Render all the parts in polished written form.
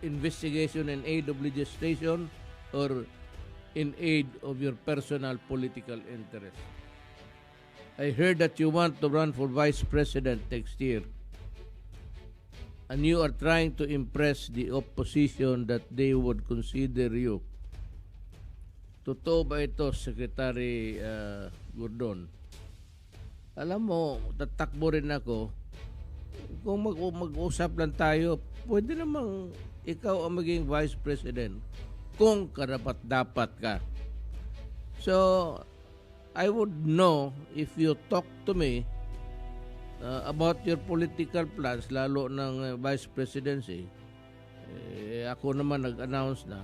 investigation in aid of legislation or in aid of your personal political interest. I heard that you want to run for vice president next year, and you are trying to impress the opposition that they would consider you. Totoo ba ito, Secretary Gordon? Alam mo, tatakbo rin ako. Kung mag-usap lang tayo, pwede namang ikaw ang maging vice president kung karapat-dapat ka. So, I would know if you talk to me about your political plans, lalo ng vice presidency. Ako naman nag-announce na.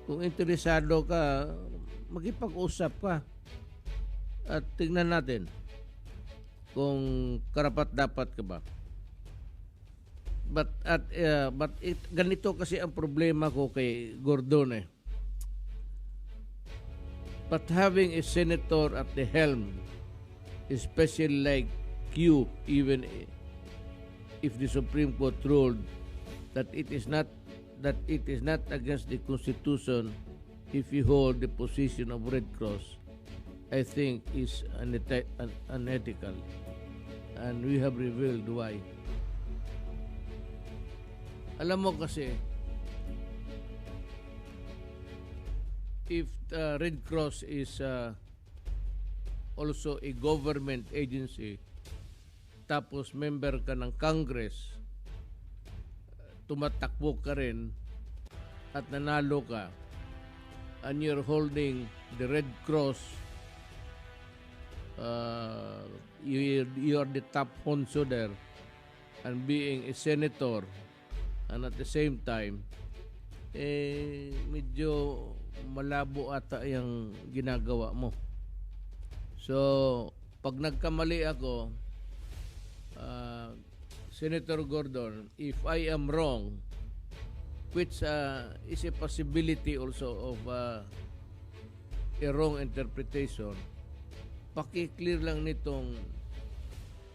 Kung interesado ka, magipag-usap ka. At tingnan natin kung karapat-dapat ka ba. But ganito kasi ang problema ko kay Gordon eh. But having a senator at the helm, especially like you, even if the Supreme Court ruled that it is not against the Constitution if you hold the position of Red Cross, I think is unethical, and we have revealed why. Alam mo kasi, if Red Cross is also a government agency, tapos member ka ng Congress, tumatakbo ka rin at nanalo ka, and you're holding the Red Cross, you are the top honcho there, and being a senator, and at the same time, medyo malabo ata yung ginagawa mo. So, pag nagkamali ako, Senator Gordon, if I am wrong, which is a possibility also of a wrong interpretation, paki-clear lang nitong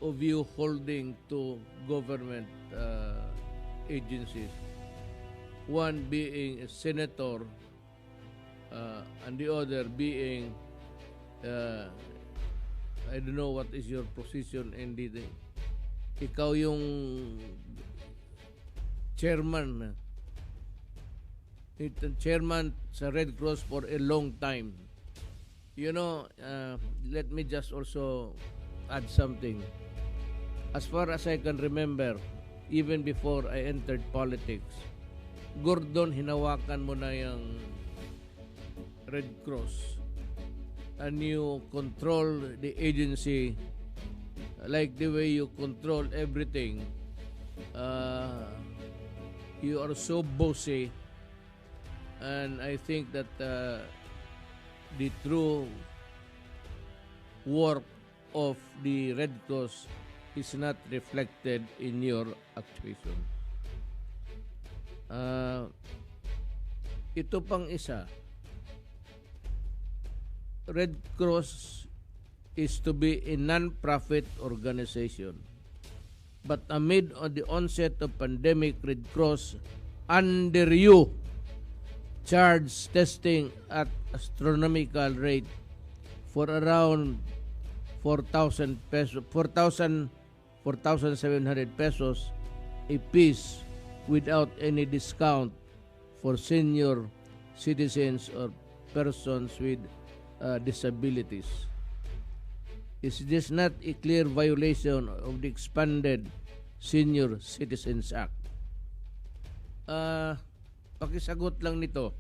of you holding two government agencies, one being a senator and the other being I don't know what is your position in the ikaw yung chairman sa Red Cross for a long time. You know, let me just also add something. As far as I can remember, even before I entered politics, Gordon, hinawakan mo na yung Red Cross, and you control the agency like the way you control everything. You are so bossy, and I think that the true work of the Red Cross is not reflected in your actuation. Ito pang isa, Red Cross is to be a non-profit organization. But amid the onset of pandemic, Red Cross, under you, charged testing at astronomical rate for around 4,000 pesos, 4,700 pesos a piece without any discount for senior citizens or persons with disabilities. Is this not a clear violation of the expanded Senior Citizens Act? Pakisagot lang nito.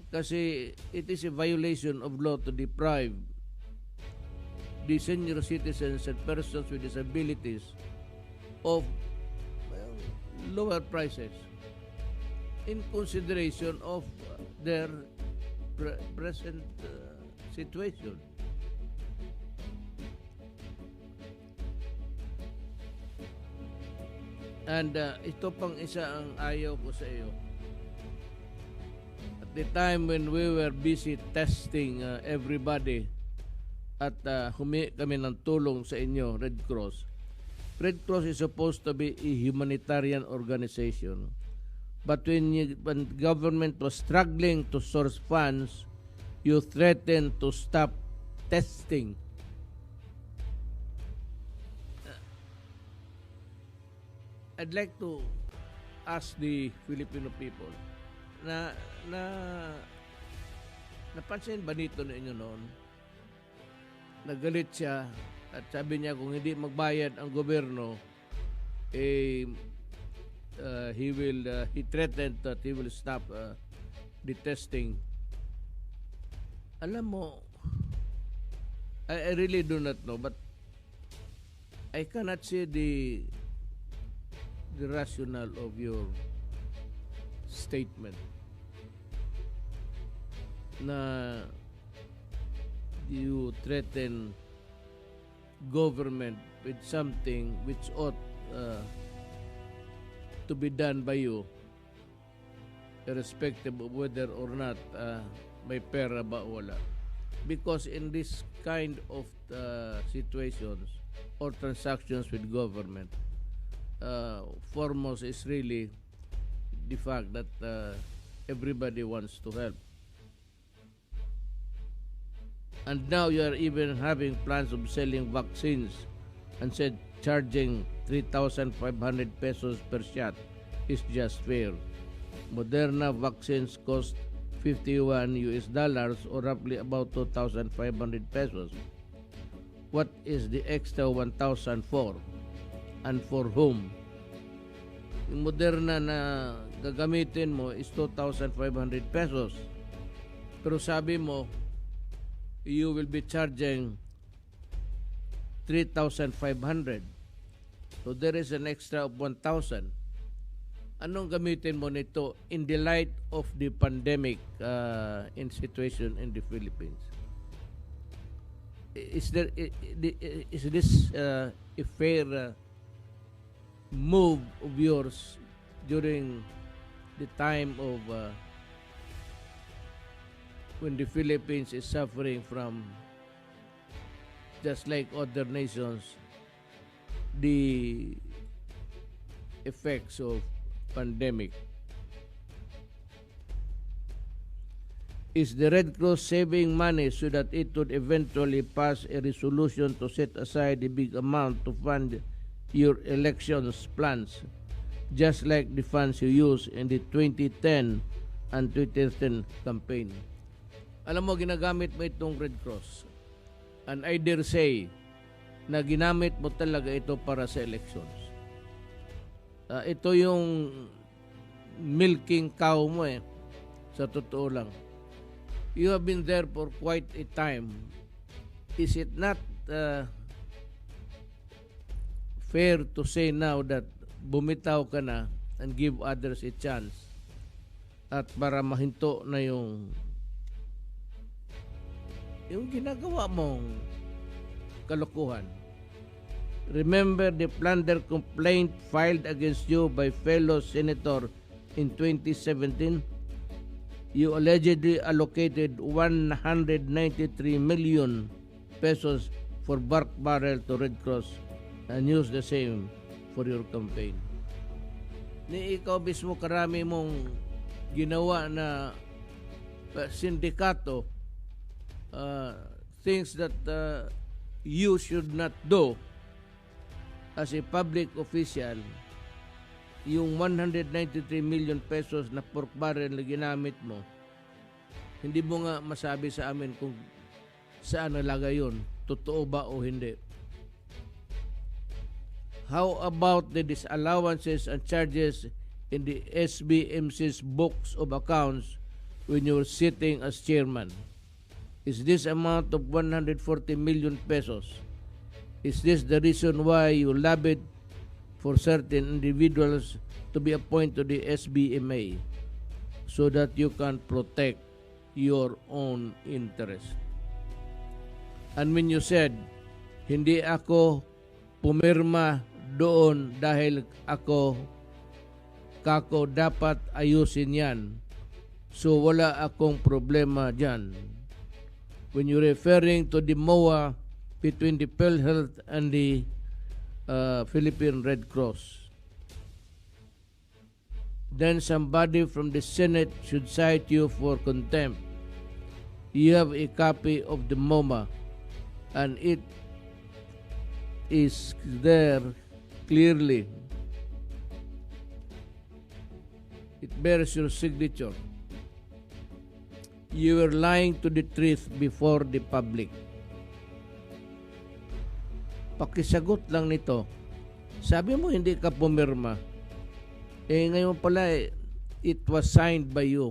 Kasi it is a violation of law to deprive the senior citizens and persons with disabilities of lower prices in consideration of their present situation. And ito pang isa ang ayaw ko sa iyo. At the time when we were busy testing everybody at humingi kami ng tulong sa inyo, Red Cross. Red Cross is supposed to be a humanitarian organization But when government was struggling to source funds, you threatened to stop testing. I'd like to ask the Filipino people na na napansin ba nito ninyo noon? Nagalit siya at sabi niya kung hindi magbayad ang gobyerno, he threatened that he will stop the testing. Alam mo, I really do not know, but I cannot see the rationale of your statement na you threaten government with something which ought to be done by you, irrespective of whether or not may pera ba o wala. Because in this kind of situations or transactions with government, foremost is really the fact that everybody wants to help. And now you are even having plans of selling vaccines and said charging 3,500 pesos per shot is just fair. Moderna vaccines cost $51 or roughly about 2,500 pesos. What is the extra 1,000 for? And for whom? Yung Moderna na gagamitin mo is 2,500 pesos. Pero sabi mo, you will be charging 3,500. So there is an extra of 1,000. Anong gamitin mo nito in the light of the pandemic in situation in the Philippines? Is this a fair move of yours during the time of when the Philippines is suffering from, just like other nations, the effects of pandemic? Is the Red Cross saving money so that it would eventually pass a resolution to set aside a big amount to fund your elections plans, just like the funds you used in the 2010 and 2010 campaign? Alam mo, ginagamit mo itong Red Cross, and I dare say na ginamit mo talaga ito para sa elections. Ito yung milking cow mo sa totoo lang. You have been there for quite a time. Is it not fair to say now that bumitaw ka na and give others a chance at para mahinto na yung ginagawa mong kalokohan? Remember the plunder complaint filed against you by fellow senator in 2017? You allegedly allocated 193 million pesos for bark barrel to Red Cross and used the same for your campaign. Ni ikaw mismo karami mong ginawa na sindikato, things that you should not do as a public official. Yung 193 million pesos na pork barrel na ginamit mo, hindi mo nga masabi sa amin kung saan nalagay yun, totoo ba o hindi. How about the disallowances and charges in the SBMC's books of accounts when you were sitting as chairman? Is this amount of 140 million pesos? Is this the reason why you lobbied for certain individuals to be appointed to the SBMA so that you can protect your own interest? And when you said, hindi ako pumirma doon dahil kako dapat ayusin yan, so wala akong problema dyan. When you're referring to the MOA between the PhilHealth and the Philippine Red Cross, then somebody from the Senate should cite you for contempt. You have a copy of the MOMA, and it is there clearly. It bears your signature. You were lying to the truth before the public. Pakisagot lang nito. Sabi mo hindi ka pumirma. Ngayon pala, it was signed by you.